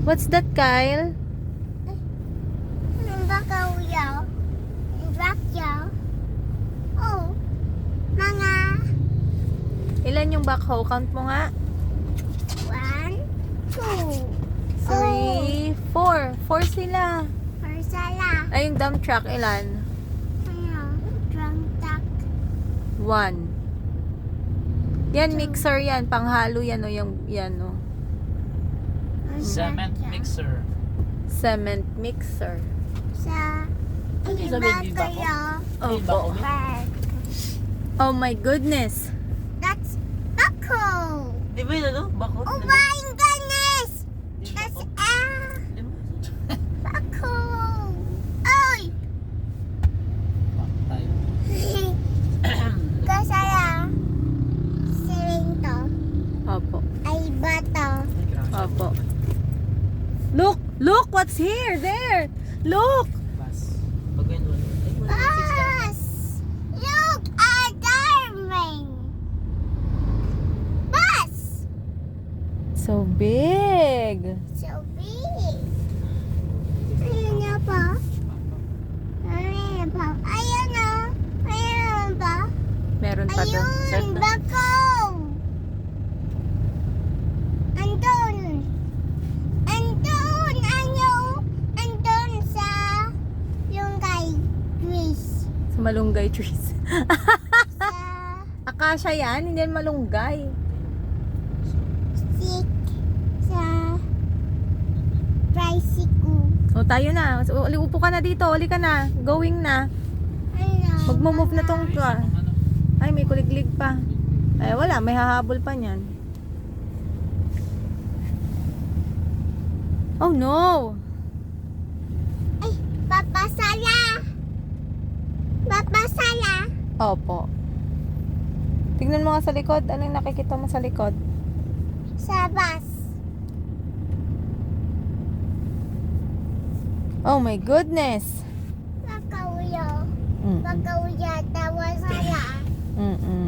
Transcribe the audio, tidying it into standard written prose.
What's that, Kyle? Bakaw Bakyaw. Oh, mga Ilan yung backhoe? Count mo nga. 1, 2, 3, 4. 4 sila. Parsala. Ay, yung dump truck, ilan? Ano? Drum tuck. 1. Yan, mixer yan. Panghalo yan, o. Yung, yan, o. Cement mixer. Cement mixer. Sa Ano yung sabi yung bako? Oh, Bako mo? Park. oh my goodness. That's Bako. Di ba yun ano? Bako? Oh my goodness. Di That's bako? Di ba? Bako. Oy. Tayo. Kasaya. Sirinto. Opo. Ay bato. Opo. Look! Look! What's here? There! Look! Bas. Pag ganun. Ay, wala yung six ka. Bus. Look at Darwin. Bus. So big! So big. Ayan na pa. Ayan na pa. Ayan na. Ayan pa. Meron pa doon. Ayun. Bako. Andun. Andun. Ano? Andun sa yung kay Chris. Sa malunggay trees. Sa Akasya yan, hindi yan malunggay. stick. Sa tricycle. O tayo na. Upo ka na dito. Uli ka na. Going na. Ano? Magmo-move na tong Ayos car. naman, ano. Ay, may kuliglig pa. Ay, wala. May hahabol pa niyan. Oh no! Ay, papasala. Papasala. Opo. Tingnan mo nga sa likod. Anong nakikita mo sa likod? Sa bus. Oh my goodness! Bakawyo. Mm-mm. Bakawyo. Tawasala. Mm-mm.